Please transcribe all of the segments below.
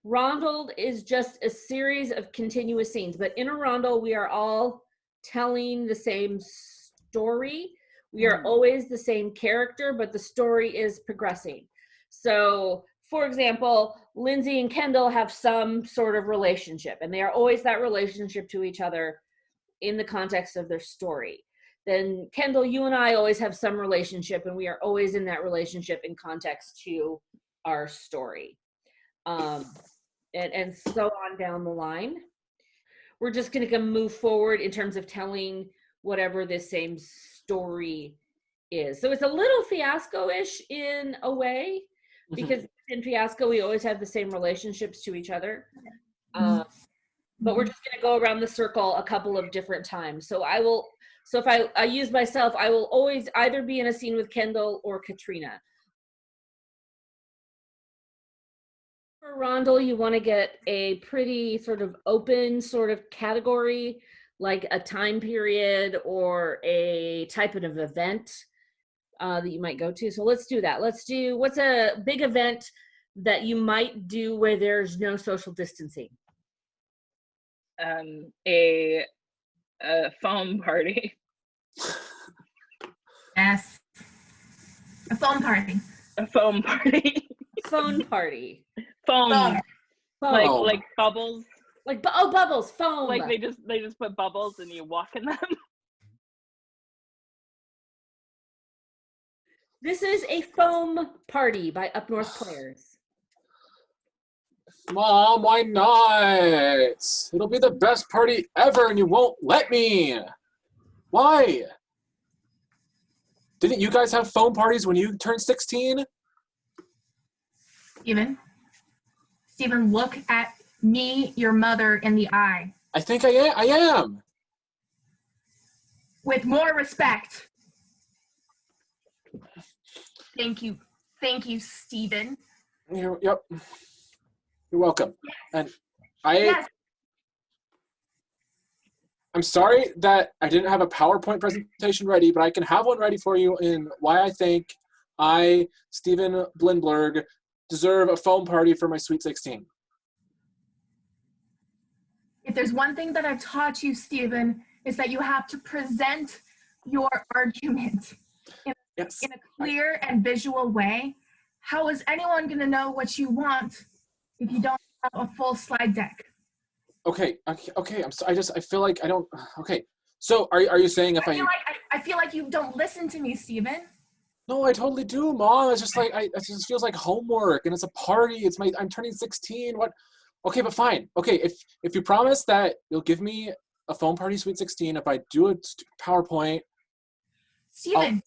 Rondel is just a series of continuous scenes, but in a rondel, we are all telling the same story. We are always the same character, but the story is progressing. So, for example, Lindsey and Kendall have some sort of relationship, and they are always that relationship to each other in the context of their story. Then Kendall, you and I always have some relationship, and we are always in that relationship in context to our story. And so on down the line. We're just going to move forward in terms of telling whatever this same story is. So it's a little fiasco-ish in a way, because in fiasco, we always have the same relationships to each other. But we're just going to go around the circle a couple of different times. So if I use myself, I will always either be in a scene with Kendall or Katrina. For Rondel, you want to get a pretty sort of open sort of category, like a time period or a type of event that you might go to. So let's do that. What's a big event that you might do where there's no social distancing? A foam party. Yes. A foam party. A foam party. Phone party. Foam. Like bubbles. Like bubbles, foam. Like they just put bubbles and you walk in them. This is a foam party by Up North Players. Mom, why not? It'll be the best party ever and you won't let me. Why? Didn't you guys have foam parties when you turned 16? Steven, look at me, your mother, in the eye. I think I am. With more respect. Thank you, Steven. Yep. You're welcome. Yes. And I'm sorry that I didn't have a PowerPoint presentation ready, but I can have one ready for you in why I think I, Steven Blindberg, deserve a foam party for my Sweet 16. If there's one thing that I've taught you, Steven, is that you have to present your argument in a clear and visual way. How is anyone going to know what you want if you don't have a full slide deck? Okay. I'm sorry. I feel like I don't. Okay. So are you saying if I feel like you don't listen to me, Steven. No, I totally do, Mom. It's just like it just feels like homework, and it's a party. I'm turning 16. What? Okay, but fine. Okay, if you promise that you'll give me a foam party Sweet 16 if I do a PowerPoint. Steven.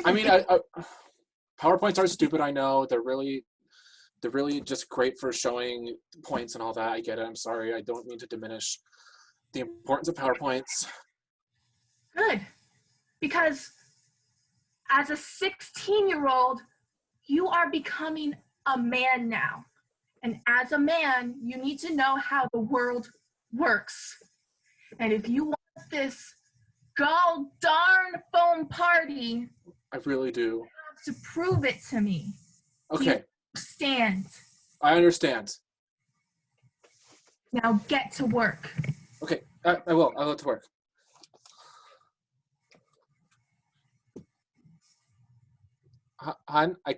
I mean, PowerPoints are stupid. I know they're really just great for showing points and all that. I get it. I'm sorry. I don't mean to diminish the importance of PowerPoints. Good, because as a 16-year-old, you are becoming a man now. And as a man, you need to know how the world works. And if you want this gall darn foam party, I really do. You have to prove it to me. Okay. Do you understand? I understand. Now get to work. Okay, I will. I'll get to work. Han, I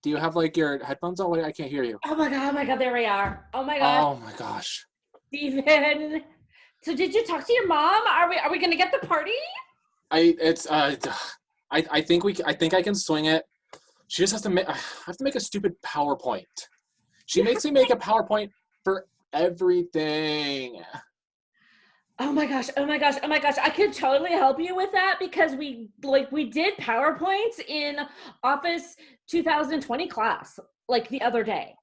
do you have like your headphones on? I can't hear you. Oh my god, there we are. Oh my god. Oh my gosh. Steven. So did you talk to your mom? Are we gonna get the party? I think I can swing it. She just has to I have to make a stupid PowerPoint. She makes me make a PowerPoint for everything. Oh my gosh. I could totally help you with that because we did PowerPoints in Office 2020 class like the other day.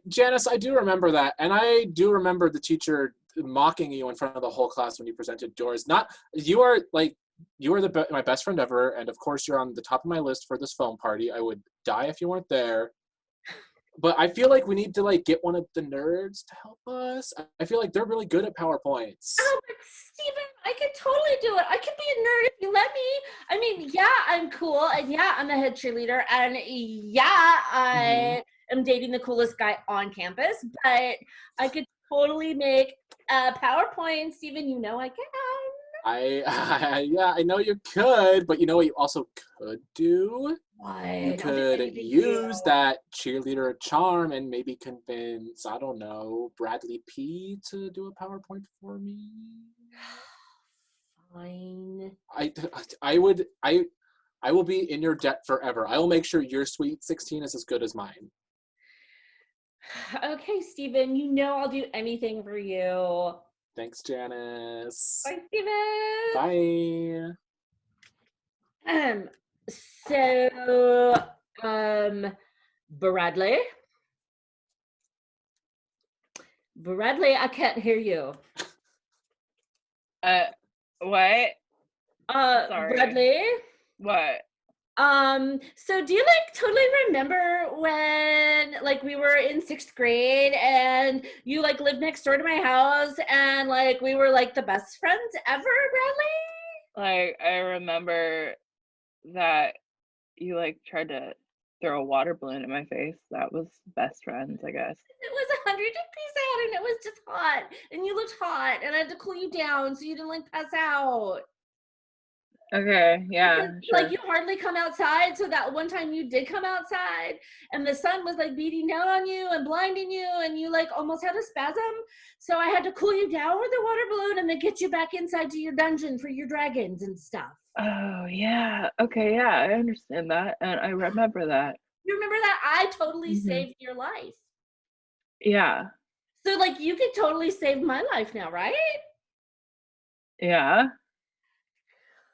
Janice, I do remember that. And I do remember the teacher mocking you in front of the whole class when you presented yours. You are my best friend ever. And of course you're on the top of my list for this foam party. I would die if you weren't there. But I feel like we need to get one of the nerds to help us. I feel like they're really good at PowerPoints. Oh, but Steven, I could totally do it. I could be a nerd if you let me. I mean, yeah, I'm cool, and yeah, I'm the head cheerleader, and yeah, I am dating the coolest guy on campus, but I could totally make a PowerPoint. Steven, you know I can. Yeah, I know you could, but you know what you also could do? What? You could use that cheerleader charm and maybe convince, I don't know, Bradley P to do a PowerPoint for me. Fine. I will be in your debt forever. I will make sure your Sweet 16 is as good as mine. Okay, Steven, you know I'll do anything for you. Thanks, Janice. Bye, Steven. Bye. So, Bradley, I can't hear you. What? Sorry. Bradley? What? So do you like totally remember when like we were in 6th grade and you like lived next door to my house and like we were like the best friends ever, Bradley? Like, I remember that you like tried to throw a water balloon in my face. That was best friends, I guess. It was 100 degrees out and it was just hot and you looked hot and I had to cool you down so you didn't like pass out. Okay, yeah, Because, sure. like you hardly come outside, so that one time you did come outside and the sun was like beating down on you and blinding you and you like almost had a spasm, so I had to cool you down with the water balloon and then get you back inside to your dungeon for your dragons and stuff. Oh, yeah. Okay, yeah, I understand that, and I remember that. You remember that? I totally Mhm. saved your life. Yeah, So like you could totally save my life now, right? yeah.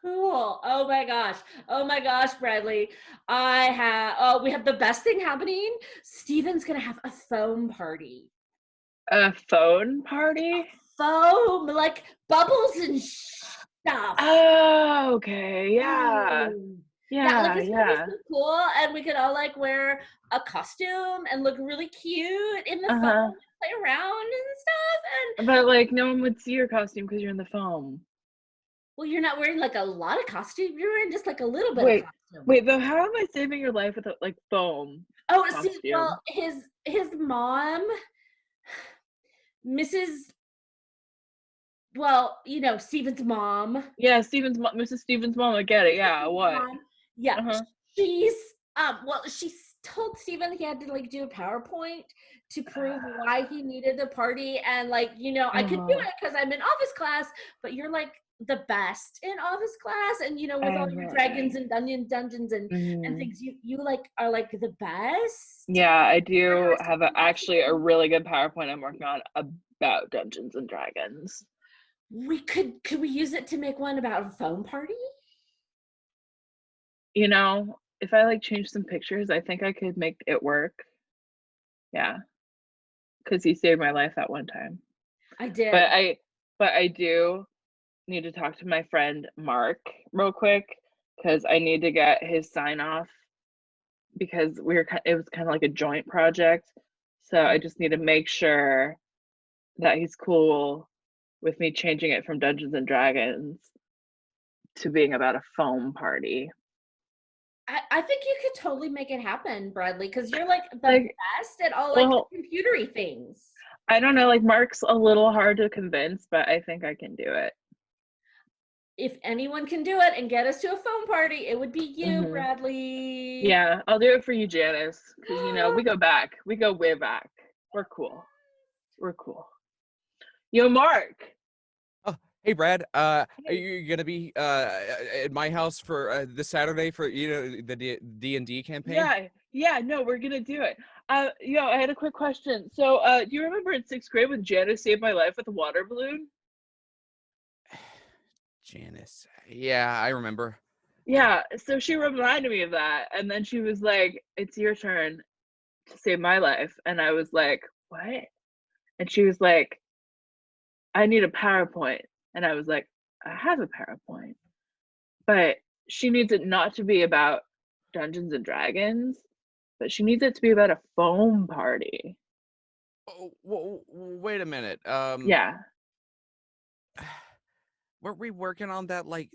Cool. Oh my gosh, Bradley. We have the best thing happening. Steven's gonna have a foam party. A phone party? Foam, like bubbles and stuff. Oh, okay, yeah. Like it's gonna be Yeah. so cool, and we could all like wear a costume and look really cute in the foam Uh-huh. and play around and stuff. And But like no one would see your costume because you're in the foam. well, you're not wearing like a lot of costume. You're wearing just like a little bit of costume. Wait, though, how am I saving your life with like foam? Oh, costume? see, well, his mom, Steven's mom. Yeah, Mrs. Stevens' mom. I get it. Yeah, what? Mom, yeah, Uh-huh. she's she told Steven he had to like do a PowerPoint to prove why he needed the party, and like I could do it because I'm in office class, but you're like the best in office class, and with all your dragons and dungeons and things, you like are like the best. Yeah, I do have actually a really good PowerPoint I'm working on about Dungeons and Dragons. Could we use it to make one about a foam party? If I like change some pictures, I think I could make it work. Yeah, because he saved my life that one time. I did. But I do need to talk to my friend Mark real quick because I need to get his sign off because it was kind of like a joint project. So I just need to make sure that he's cool with me changing it from Dungeons and Dragons to being about a foam party. I think you could totally make it happen, Bradley, because you're like the best at all like the computery things. I don't know, like Mark's a little hard to convince, but I think I can do it. If anyone can do it and get us to a foam party, it would be you, Bradley. Yeah, I'll do it for you, Janice, because we go back. We go way back. We're cool. Yo, Mark. Oh, hey, Brad. Are you gonna be at my house for this Saturday for the D&D campaign? Yeah. No, we're gonna do it. I had a quick question. So, do you remember in 6th grade when Janice saved my life with a water balloon? Janice. Yeah, I remember. Yeah. So she reminded me of that, and then she was like, "It's your turn to save my life," and I was like, "What?" And she was like, "I need a PowerPoint." And I was like, "I have a PowerPoint." But she needs it not to be about Dungeons and Dragons, but she needs it to be about a foam party. Oh, wait a minute. Yeah. Weren't we working on that? Like,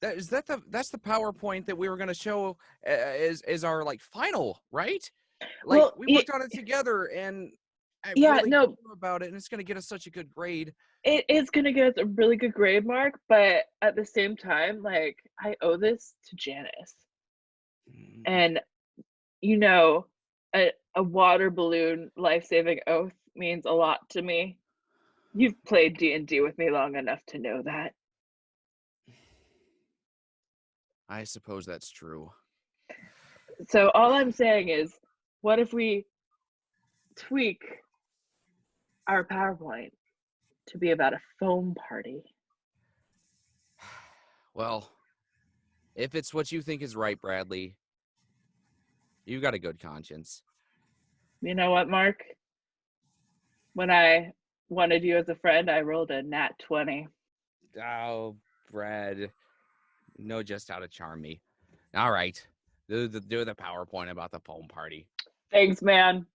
that's the PowerPoint that we were gonna show as our like final, right? Like, Well, we worked on it together, and I yeah, really no, care about it, and it's gonna get us such a good grade. it is gonna get us a really good grade, Mark, but at the same time, like, I owe this to Janice. And you know, a water balloon life-saving oath means a lot to me. You've played D&D with me long enough to know that. I suppose that's true. So all I'm saying is, what if we tweak our PowerPoint to be about a foam party? Well, if it's what you think is right, Bradley, you've got a good conscience. You know what, Mark? When I wanted you as a friend, I rolled a nat 20. Oh, Brad, you know just how to charm me. All right, do the PowerPoint about the foam party. Thanks, man.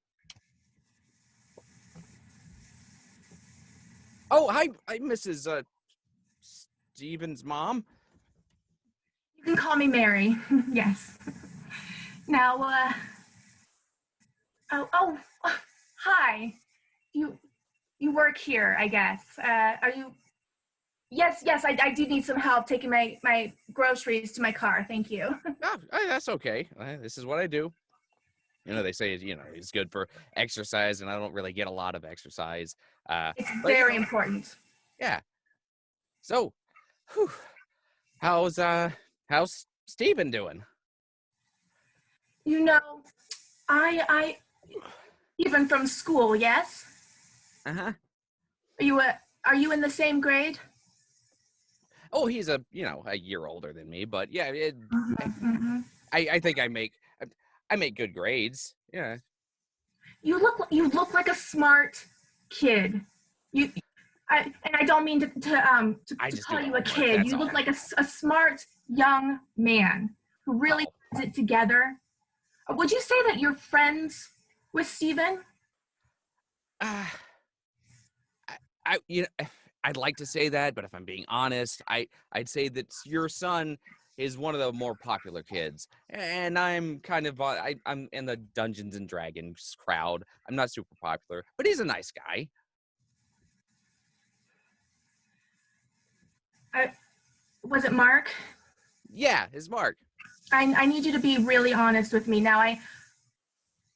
Oh, hi, Mrs. Steven's mom. You can call me Mary. Yes. Now, hi. You work here, I guess. Are you? Yes, I do need some help taking my groceries to my car. Thank you. Oh, that's okay. This is what I do. You know, they say, it's good for exercise, and I don't really get a lot of exercise. It's very important. Yeah. So, how's Steven doing? You know, I even from school, yes? Uh-huh. Are you in the same grade? Oh, he's a year older than me, but yeah, Mm-hmm. I think I make good grades. Yeah. You look like a smart kid. I don't mean to call you a kid. You look like a smart young man who really has it together. Would you say that you're friends with Steven? I'd like to say that, but if I'm being honest, I'd say that your son is one of the more popular kids, and I'm kind of I'm in the Dungeons and Dragons crowd. I'm not super popular, but he's a nice guy. Was it Mark? Yeah, it's Mark. I need you to be really honest with me now.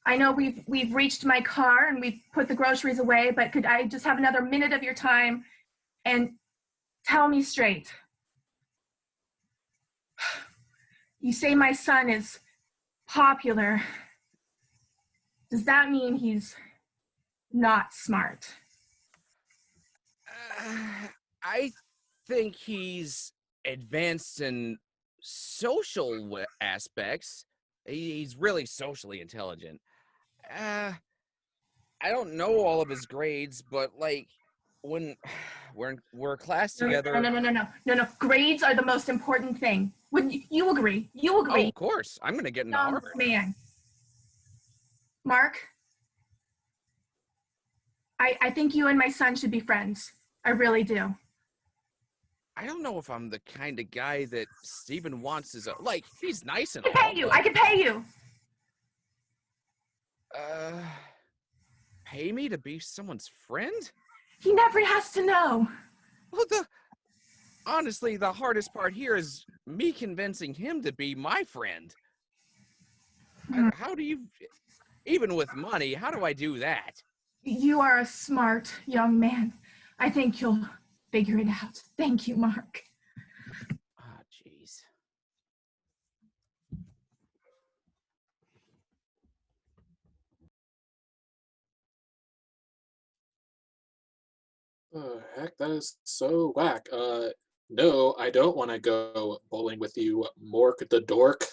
I know we've reached my car and we've put the groceries away, but could I just have another minute of your time and tell me straight? You say my son is popular. Does that mean he's not smart? I think he's advanced in social aspects. He's really socially intelligent. I don't know all of his grades, but like when we're class together. No. Grades are the most important thing. Wouldn't you agree? You agree? Oh, of course. I'm gonna get into Harvard. Man, Mark, I think you and my son should be friends. I really do. I don't know if I'm the kind of guy that Steven wants as he's nice and I can pay you. Pay me to be someone's friend? He never has to know. Well, honestly, the hardest part here is me convincing him to be my friend. How do you, even with money, how do I do that? You are a smart young man. I think you'll figure it out. Thank you, Mark. Oh, jeez. Oh, heck, that is so whack. No, I don't want to go bowling with you, Mork the dork.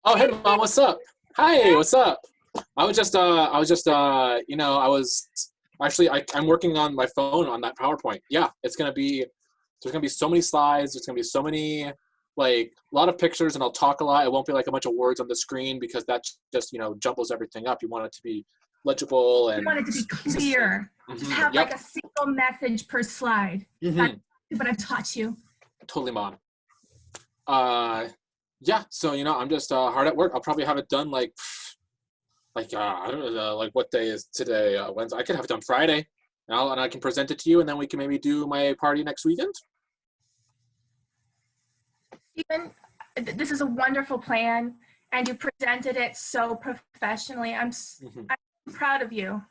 Oh, hey, Mom, what's up? Hi, what's up? I was just, I'm working on my phone on that PowerPoint. Yeah, there's gonna be so many slides. There's gonna be so many, a lot of pictures, and I'll talk a lot. It won't be like a bunch of words on the screen because that just, jumbles everything up. You want it to be legible and. You want it to be clear. Just have like a single message per slide. That's what I've taught you. Totally, Mom. Yeah, so I'm just hard at work. I'll probably have it done like I don't know, like what day is today? Wednesday. I could have it done Friday, and I can present it to you, and then we can maybe do my party next weekend. Stephen, this is a wonderful plan, and you presented it so professionally. I'm proud of you.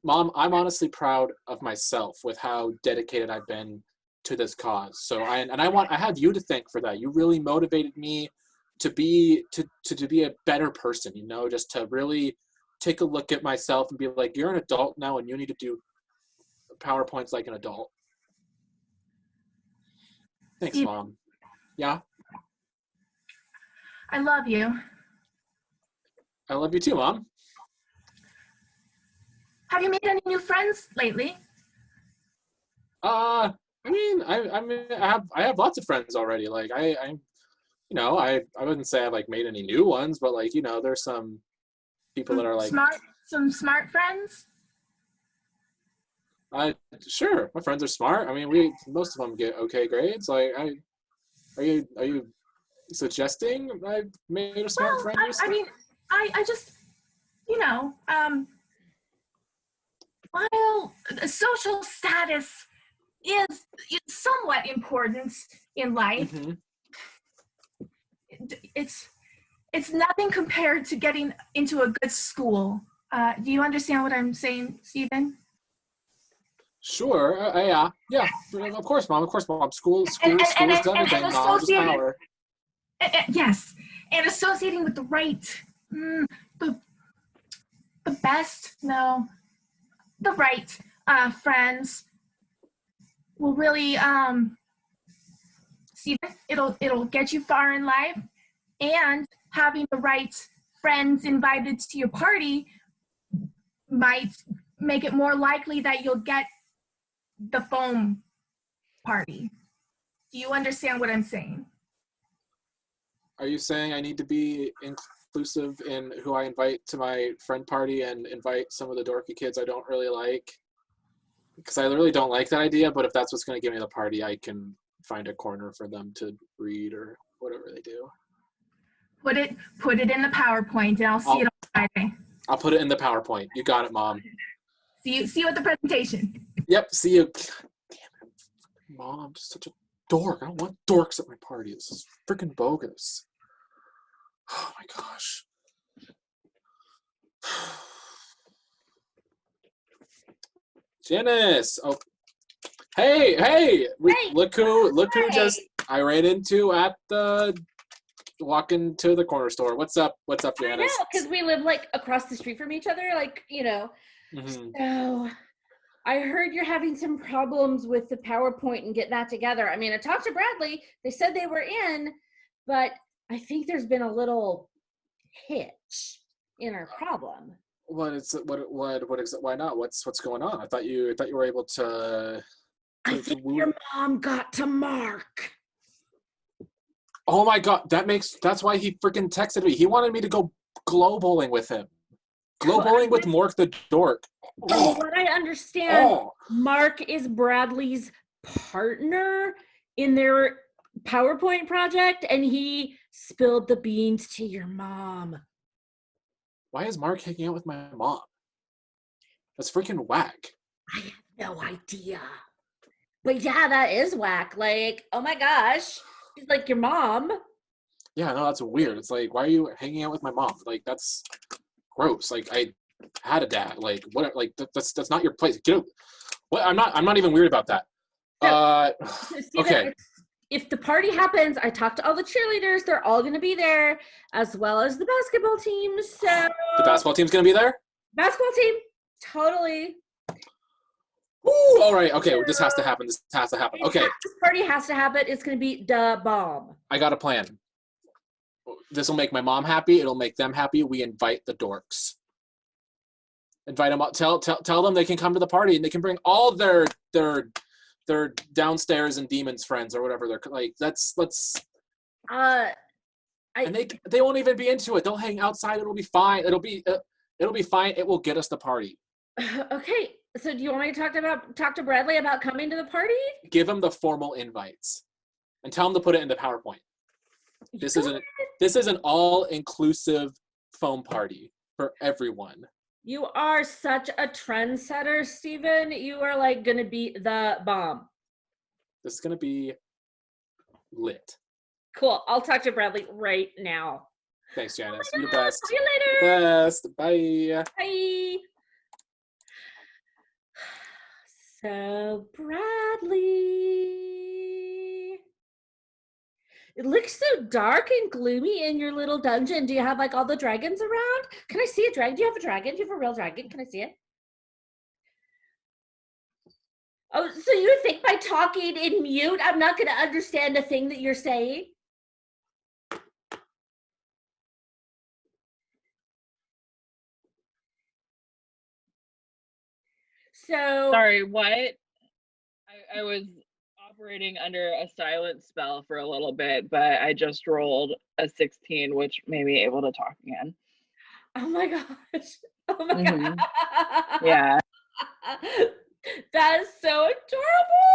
Mom, I'm honestly proud of myself with how dedicated I've been to this cause. So I have you to thank for that. You really motivated me to be a better person, just to really take a look at myself and be like, you're an adult now and you need to do PowerPoints like an adult. Thanks, Mom. Yeah? I love you. I love you too, Mom. Have you made any new friends lately? I have lots of friends already. Like I wouldn't say I've like made any new ones, but like, there's some people that are like some smart friends. Sure, my friends are smart. I mean, most of them get okay grades. Like, are you suggesting I've made a smart friend? I just, while the social status is somewhat important in life, Mm-hmm. it's nothing compared to getting into a good school. Do you understand what I'm saying, Stephen? Sure. Yeah. Of course, Mom. School is everything. Knowledge is power. Yes, and associating with the right, the right friends will really, Stephen, it'll get you far in life, and having the right friends invited to your party might make it more likely that you'll get the foam party. Do you understand what I'm saying? Are you saying I need to be inclusive in who I invite to my friend party and invite some of the dorky kids I don't really like? Because I really don't like that idea, but if that's what's going to give me the party, I can find a corner for them to read or whatever they do. Put it in the PowerPoint, and I'll see it on Friday. I'll put it in the PowerPoint. You got it, Mom. See you at the presentation. Yep, see you. Damn it. Mom, I'm just such a dork. I don't want dorks at my party. This is freaking bogus. Oh my gosh. Janice. Oh. Hey. Look who just I ran into at the walking to the corner store. What's up, Janice? I know, because we live like across the street from each other, like, Mm-hmm. So I heard you're having some problems with the PowerPoint and get that together. I mean, I talked to Bradley. They said they were in, but I think there's been a little hitch in our problem. Why not? What's going on? I thought you were able to. I think your mom got to Mark. Oh my God, that's why he freaking texted me. He wanted me to go glow bowling with him. Glow bowling with Mork the dork. From what I understand, Mark is Bradley's partner in their PowerPoint project, and he spilled the beans to your mom. Why is Mark hanging out with my mom? That's freaking whack. I have no idea. But yeah, that is whack. Like, oh my gosh. She's like your mom. Yeah, no, that's weird. It's like, why are you hanging out with my mom? Like, that's gross. Like, I had a dad. Like, what? Like, that's not your place. Get out. What? I'm not even weird about that. Okay. If the party happens, I talked to all the cheerleaders. They're all going to be there, as well as the basketball team. So the basketball team's going to be there? Basketball team, totally. Ooh, all right. Okay, this has to happen. Okay. This party has to happen. It's going to be the bomb. I got a plan. This will make my mom happy. It'll make them happy. We invite the dorks. Invite them up. Tell them they can come to the party and they can bring all their downstairs and demons friends or whatever they're like. Let's. And they won't even be into it. They'll hang outside. It'll be fine. It'll be fine. It will get us the party. Okay. So do you want me to talk to Bradley about coming to the party? Give him the formal invites and tell him to put it in the PowerPoint. This Go is an all-inclusive foam party for everyone. You are such a trendsetter, Steven. You are like gonna be the bomb. This is gonna be lit. Cool. I'll talk to Bradley right now. Thanks, Janice. You're the best. See you later. Best. Bye. Bye. So, Bradley, it looks so dark and gloomy in your little dungeon. Do you have like all the dragons around? Can I see a dragon? Do you have a dragon? Do you have a real dragon? Can I see it? Oh, so you think by talking in mute, I'm not going to understand a thing that you're saying? So Sorry, what? I was operating under a silent spell for a little bit, but I just rolled a 16, which made me able to talk again. oh my gosh. Oh my Mhm. god. Yeah. That is so adorable.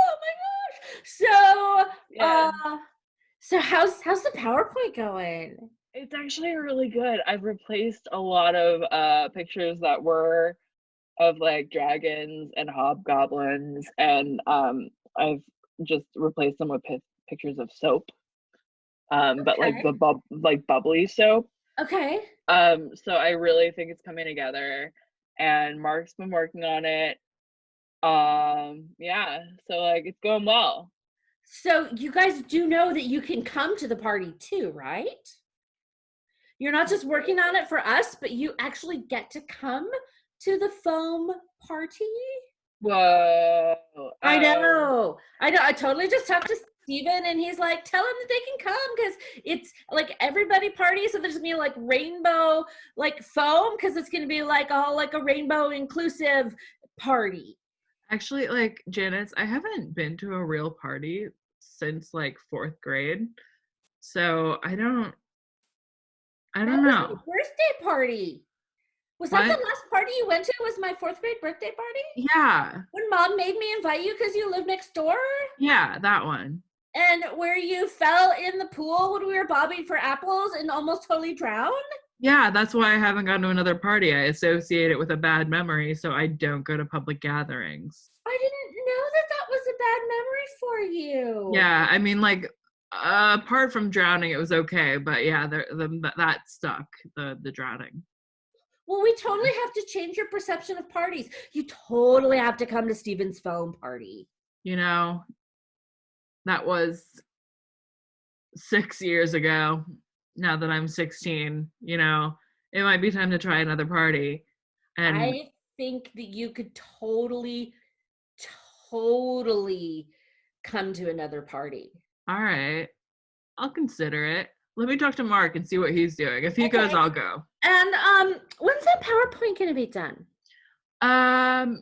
Oh my gosh. So Yeah. so how's the PowerPoint going? It's actually really good. I've replaced a lot of pictures that were of like dragons and hobgoblins, and I've just replaced them with pictures of soap. But like Okay. the bubbly soap. Okay. So I really think it's coming together, and Mark's been working on it. Yeah, so like it's going well. So you guys do know that you can come to the party too, right? You're not just working on it for us, but you actually get to come to the foam party. Whoa. I know. I totally just talked to Steven and he's like, tell them that they can come because it's like everybody party. So there's gonna be like rainbow, like foam, because it's gonna be like all like a rainbow inclusive party. Actually, like, Janice, I haven't been to a real party since like 4th grade. So I don't That was know. my birthday party. Was that What? the last party you went to? Was my 4th grade birthday party? Yeah. When mom made me invite you because you live next door? Yeah, that one. And where you fell in the pool when we were bobbing for apples and almost totally drowned? Yeah, that's why I haven't gone to another party. I associate it with a bad memory, so I don't go to public gatherings. I didn't know that that was a bad memory for you. Yeah, I mean, like, apart from drowning, it was okay, but yeah, that stuck, the drowning. Well, we totally have to change your perception of parties. You totally have to come to Steven's foam party. You know, that was 6 years ago. Now that I'm 16, you know, it might be time to try another party. And I think that you could totally come to another party. all right, I'll consider it. Let me talk to Mark and see what he's doing. If he goes, Okay. I'll go. And when's that PowerPoint gonna be done?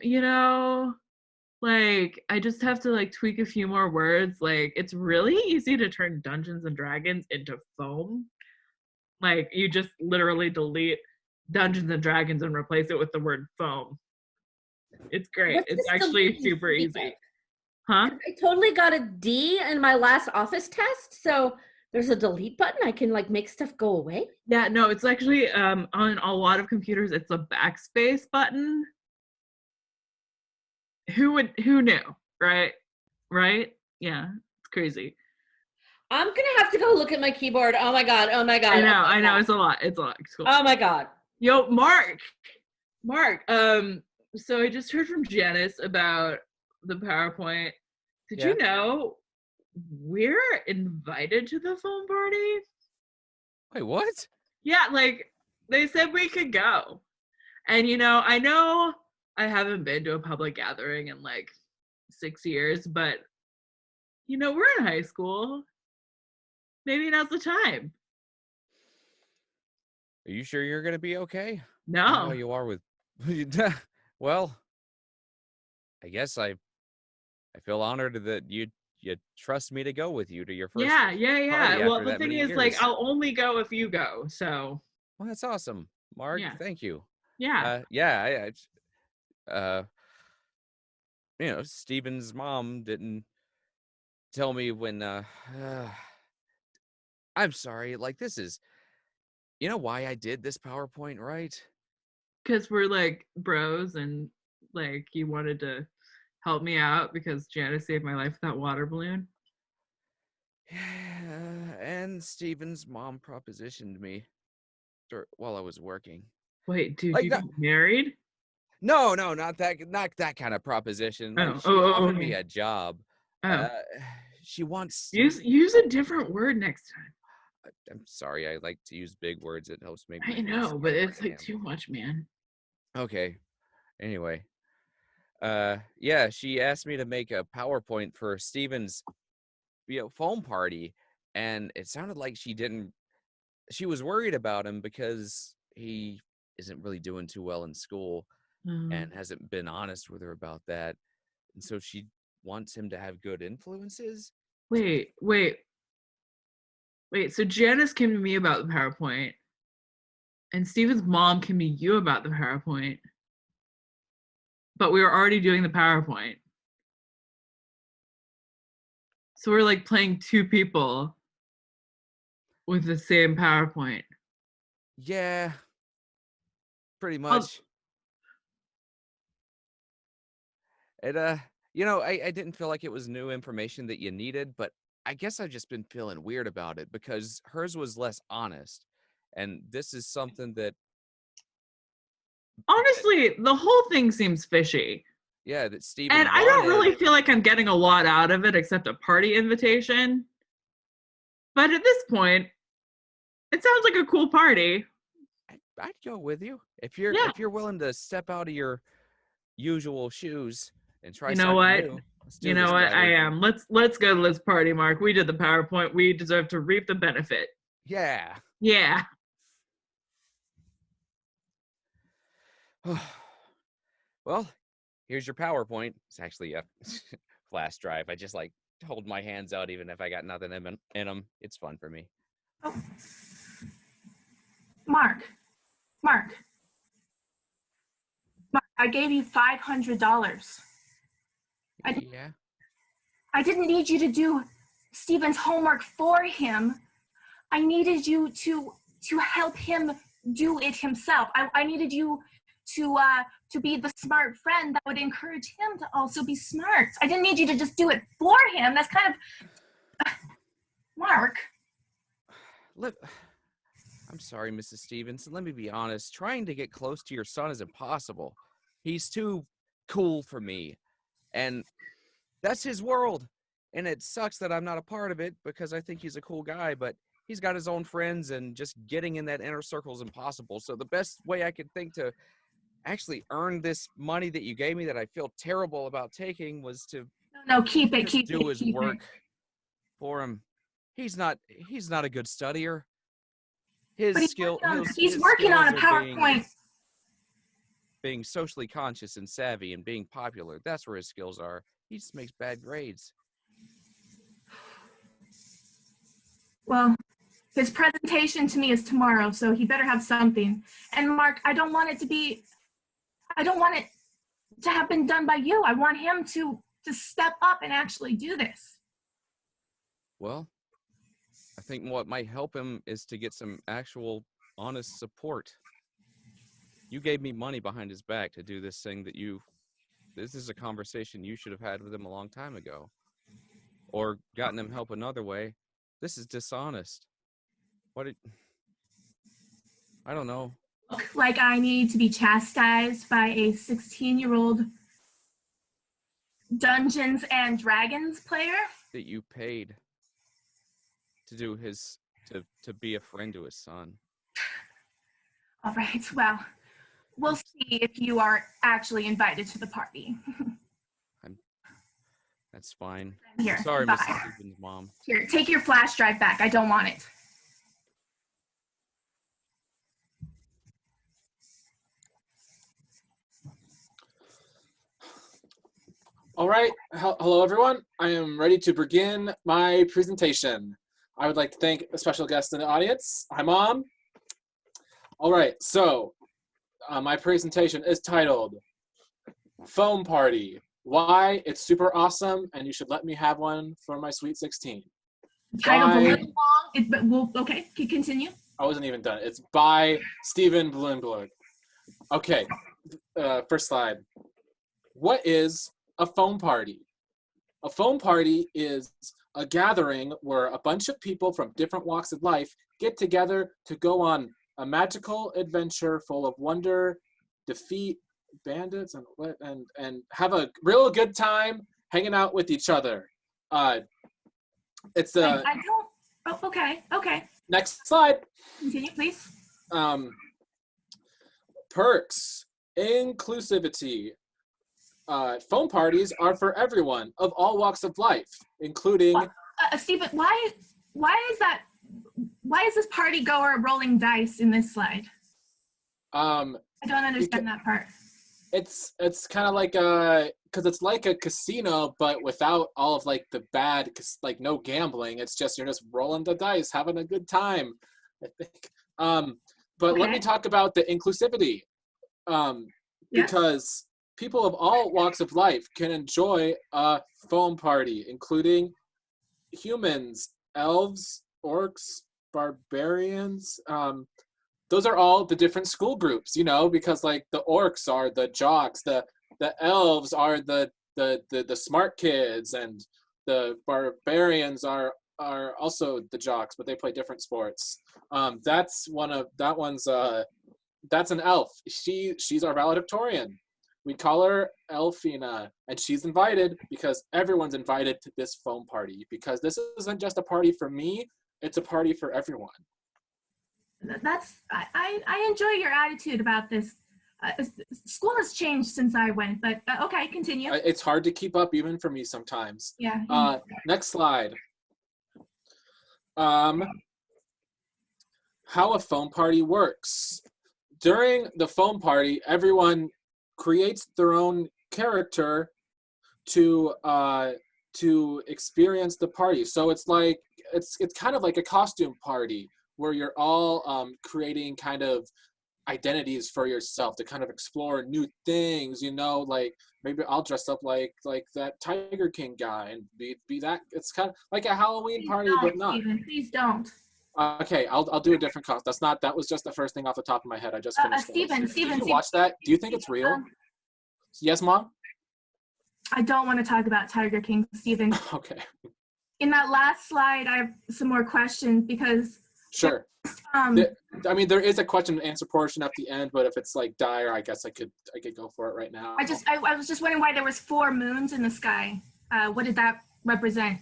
You know, like, I just have to like tweak a few more words. Like, it's really easy to turn Dungeons and Dragons into foam. Like, you just literally delete Dungeons and Dragons and replace it with the word foam. It's great. What's It's this actually delete super secret? easy. Huh? I totally got a D in my last office test, so there's a delete button. I can like make stuff go away. Yeah, no, it's actually on a lot of computers it's a backspace button. Who knew, right? Right? Yeah, it's crazy. I'm gonna have to go look at my keyboard. Oh my god. Oh my god. I know, it's a lot. It's a lot. It's cool. Oh my god. Yo, Mark, so I just heard from Janice about the PowerPoint. Did you know we're invited to the foam party? Wait, what? Yeah, like, they said we could go. And, you know I haven't been to a public gathering in like 6 years, but, you know, we're in high school. Maybe now's the time. Are you sure you're gonna be okay? No. I know how you are with. Well, I guess I feel honored that you trust me to go with you to your first. Yeah. party Well, after the that thing many is, years. like, I'll only go if you go. So. Well, that's awesome, Mark. Yeah. Thank you. Yeah. You know, Steven's mom didn't tell me when I'm sorry. Like, this is, you know why I did this PowerPoint, right? Because we're like bros and like you wanted to help me out because Janice saved my life with that water balloon. And Steven's mom propositioned me while I was working. Wait, dude, Like you that. got married? No, not that kind of proposition. Like, Oh, she offered me okay. a job. Oh, She wants use a different word next time. I'm sorry, I like to use big words. It helps make my I voice know, sound but like it's I like am. too much, man. Okay. Anyway. Yeah, she asked me to make a PowerPoint for Steven's foam party, and it sounded like she was worried about him because he isn't really doing too well in school and hasn't been honest with her about that. And so she wants him to have good influences. Wait. So Janice came to me about the PowerPoint, and Steven's mom came to you about the PowerPoint. But we were already doing the PowerPoint. So we're like playing two people with the same PowerPoint. Yeah, pretty much. It I didn't feel like it was new information that you needed, but I guess I've just been feeling weird about it because hers was less honest. And this is something that Honestly, the whole thing seems fishy. that Steven And I don't really feel like I'm getting a lot out of it except a party invitation. But at this point, it sounds like a cool party. I'd go with you if you're willing to step out of your usual shoes and try You know something what? new. Let's do You know this, what? I Riley. am. Let's go to this party, Mark. We did the PowerPoint. We deserve to reap the benefit. Yeah. Yeah. Well, here's your PowerPoint. It's actually a flash drive. I just like hold my hands out even if I got nothing in them. It's fun for me. Oh. Mark, I gave you $500. Yeah. I didn't need you to do Steven's homework for him. I needed you to help him do it himself. I needed you to be the smart friend that would encourage him to also be smart. I didn't need you to just do it for him. That's kind of Mark. Look, I'm sorry, Mrs. Stevens. Let me be honest. Trying to get close to your son is impossible. He's too cool for me. And that's his world. And it sucks that I'm not a part of it because I think he's a cool guy, but he's got his own friends and just getting in that inner circle is impossible. So the best way I could think to actually earn this money that you gave me that I feel terrible about taking was to keep it. do his work for him. He's not a good studier. He's working on a PowerPoint. Being socially conscious and savvy and being popular. That's where his skills are. He just makes bad grades. Well, his presentation to me is tomorrow, so he better have something. And Mark, I don't want it to have been done by you. I want him to step up and actually do this. Well, I think what might help him is to get some actual honest support. You gave me money behind his back to do this thing this is a conversation you should have had with him a long time ago. Or gotten him help another way. This is dishonest. I don't know. Look like I need to be chastised by a 16-year-old Dungeons and Dragons player? That you paid to do to be a friend to his son. All right, well, we'll see if you are actually invited to the party. That's fine. Here, sorry, bye. Mrs. Stevens' mom. Here, take your flash drive back. I don't want it. All right. Hello, everyone. I am ready to begin my presentation. I would like to thank a special guest in the audience. Hi, Mom. All right. So my presentation is titled Foam Party. Why it's super awesome and you should let me have one for my Sweet 16. Title's a By, little long, but we'll, okay, continue. I wasn't even done. It's by Steven Blumberg. Okay, first slide. What is a foam party? A foam party is a gathering where a bunch of people from different walks of life get together to go on a magical adventure full of wonder, defeat bandits, and have a real good time hanging out with each other. It's I don't, oh, okay. Next slide. Continue, please. Perks, inclusivity. Foam parties are for everyone of all walks of life, including. Stephen, why is this party goer rolling dice in this slide? I don't understand that part. It's kind of like because it's like a casino, but without all of like the bad, like no gambling. It's just you're just rolling the dice, having a good time, I think. But let me talk about the inclusivity, because people of all walks of life can enjoy a foam party, including humans, elves, orcs, barbarians. Those are all the different school groups, you know, because like the orcs are the jocks, the elves are the smart kids, and the barbarians are also the jocks, but they play different sports. That's an elf. She's our valedictorian. We call her Elfina, and she's invited because everyone's invited to this foam party, because this isn't just a party for me, it's a party for everyone. I enjoy your attitude about this. School has changed since I went, but okay, continue. It's hard to keep up even for me sometimes. Yeah. Next slide. How a foam party works. During the foam party, everyone creates their own character to experience the party. So it's like it's kind of like a costume party where you're all creating kind of identities for yourself to kind of explore new things, you know, like maybe I'll dress up like that Tiger King guy and be that. It's kind of like a Halloween party, but not. Stephen, please don't. Okay, I'll do a different costume. That was just the first thing off the top of my head. I just finished. Stephen, watch that. Do you think it's real? Yes, Mom? I don't want to talk about Tiger King, Stephen. Okay. In that last slide, I have some more questions because. Sure. There is a question and answer portion at the end, but if it's like dire, I guess I could go for it right now. I was just wondering why there was 4 moons in the sky. What did that represent?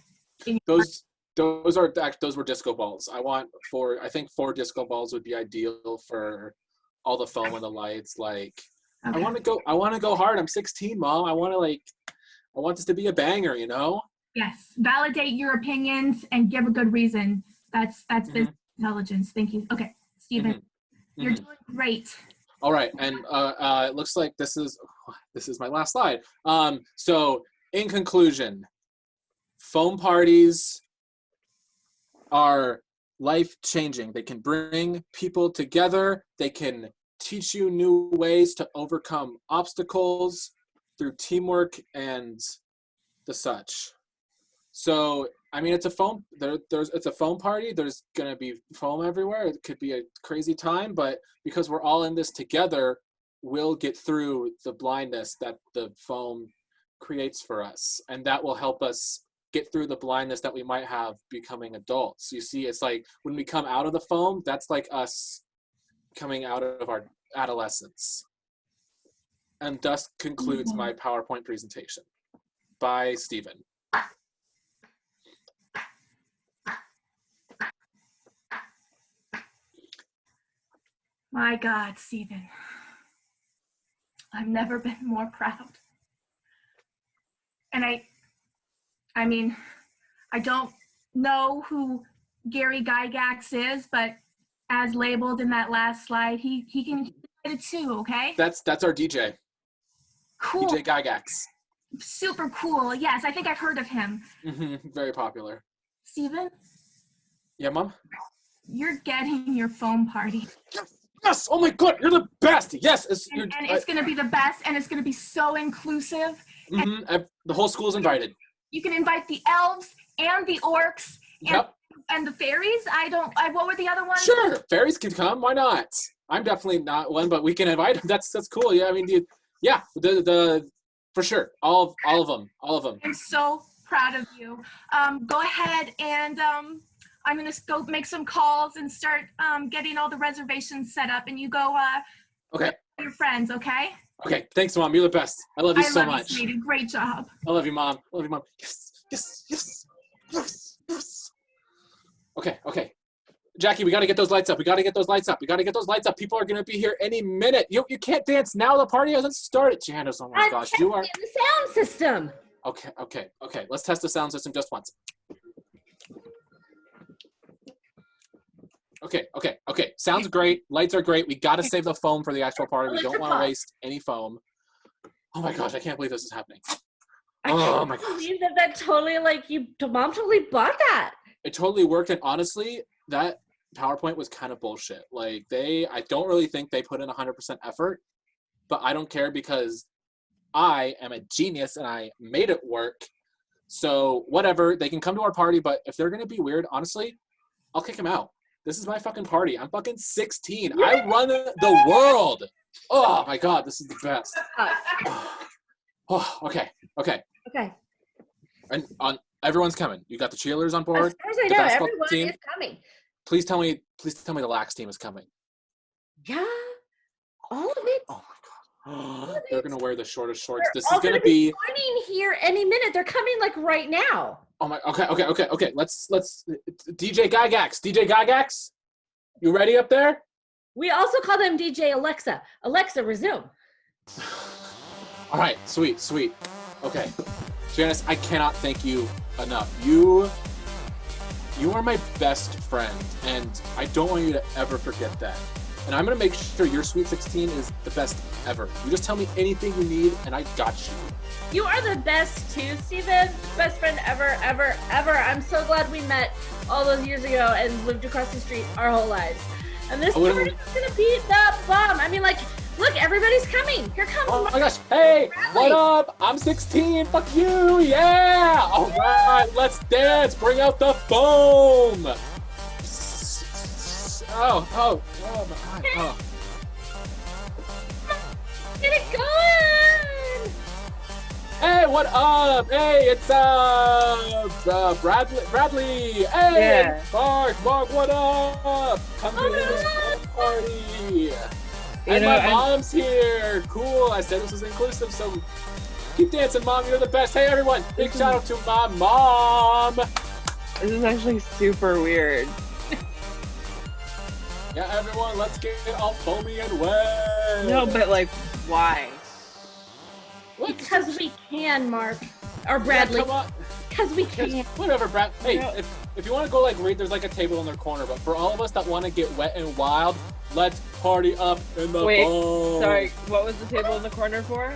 Those were disco balls. I think 4 disco balls would be ideal for all the foam and the lights. Like, okay. I want to go hard. I'm 16, Mom. I want this to be a banger, you know? Yes. Validate your opinions and give a good reason. That's business intelligence. Thank you. Okay, Stephen, you're doing great. All right, and it looks like this is my last slide. So in conclusion, foam parties are life-changing. They can bring people together. They can teach you new ways to overcome obstacles through teamwork and the such. So, I mean, it's a foam. It's a foam party. There's gonna be foam everywhere. It could be a crazy time, but because we're all in this together, we'll get through the blindness that the foam creates for us, and that will help us get through the blindness that we might have becoming adults. You see, it's like when we come out of the foam, that's like us coming out of our adolescence. And thus concludes my PowerPoint presentation. By Stephen. My God, Stephen. I've never been more proud. And I mean, I don't know who Gary Gygax is, but as labeled in that last slide, he can get it too, okay? That's our DJ. Cool. DJ Gygax. Super cool. Yes, I think I've heard of him. Very popular. Stephen? Yeah, Mom? You're getting your foam party. Yes! Oh my God, you're the best! Yes! It's going to be the best, and it's going to be so inclusive. The whole school's invited. You can invite the elves and the orcs and And the fairies? What were the other ones? Sure, fairies can come. Why not? I'm definitely not one, but we can invite them. That's cool. Yeah, I mean, the for sure. All of them. I'm so proud of you. Go ahead and I'm gonna go make some calls and start getting all the reservations set up. And you go. Okay. With your friends, okay? Okay. Thanks, Mom. You're the best. I love you so I love much. you, sweetie. Great job. I love you, Mom. Yes. Okay. Jackie, we got to get those lights up. People are going to be here any minute. You can't dance now. The party hasn't started. Janice, oh my gosh. You are. The sound system. Okay. Let's test the sound system just once. Okay. Sounds great. Lights are great. We got to save the foam for the actual party. We don't want to waste any foam. Oh my gosh, I can't believe this is happening. Oh my gosh. I believe that totally, Mom totally bought that. It totally worked, and honestly, that PowerPoint was kind of bullshit. I don't really think they put in 100% effort, but I don't care because I am a genius and I made it work. So whatever, they can come to our party, but if they're going to be weird, honestly, I'll kick them out. This is my fucking party. I'm fucking 16. I run the world. Oh my God, this is the best. Okay. And everyone's coming. You got the cheerleaders on board. As far as I know, everyone is coming. Please tell me the lax team is coming. Yeah, all of it. Oh my God. They're gonna wear the shortest shorts. This is gonna be joining here any minute. They're coming right now. Oh my. Okay. Let's DJ Gygax. You ready up there? We also call them DJ Alexa. Alexa, resume. All right. Sweet. Okay. Janice, I cannot thank you enough. You are my best friend, and I don't want you to ever forget that. And I'm going to make sure your Sweet 16 is the best ever. You just tell me anything you need, and I got you. You are the best too, Steven. Best friend ever. I'm so glad we met all those years ago and lived across the street our whole lives. And this party is going to be the bomb. I mean, look, everybody's coming. Here comes Oh my gosh. Hey, Bradley. what up? I'm 16. Fuck you. Yeah. All right. Let's dance. Bring out the foam. Oh my God. Get it going. Hey, what up? Hey, it's Bradley. Hey, Yeah. Mark, what up? Come to this party. And know, my mom's here. Cool. I said this was inclusive, so keep dancing, Mom. You're the best. Hey, everyone. Big shout out to my mom. This is actually super weird. Yeah, everyone, let's get all foamy and wet. No, but why? What? Because we can, Mark. Or Bradley. Yeah, come on. Because we can. Whatever, Brad. Hey, No. if you want to go read, there's a table in their corner. But for all of us that want to get wet and wild, let's party up in the Wait, foam. sorry, what was the table in the corner for?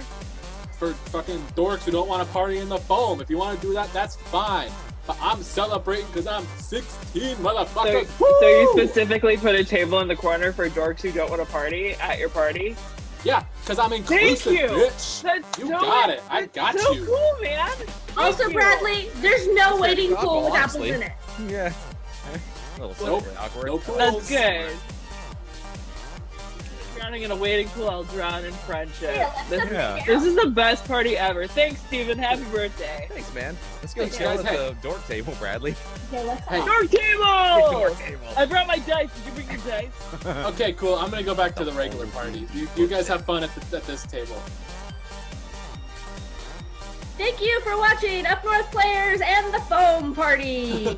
For fucking dorks who don't want to party in the foam. If you want to do that, that's fine. But I'm celebrating because I'm 16, motherfucker. So you specifically put a table in the corner for dorks who don't want to party at your party? Yeah, because I'm inclusive, Thank you. bitch. That's You so, got it. I that's got so you. cool, man. Also, Thank you. Bradley, there's no waiting thoughtful, pool with apples honestly. in it. Yeah. A little Nope. socially awkward. No pools. That's good. Drowning in a waiting pool, I'll drown in friendship. Yeah. This is the best party ever. Thanks, Steven. Happy birthday. Thanks, man. Let's go Thanks, chill guys. at Hey. the dork table, Bradley. Okay, let's Hey. Dork table! Dork table. I brought my dice. Did you bring your dice? Okay, cool. I'm going to go back to the regular party. You guys have fun at this table. Thank you for watching Up North Players and the Foam Party.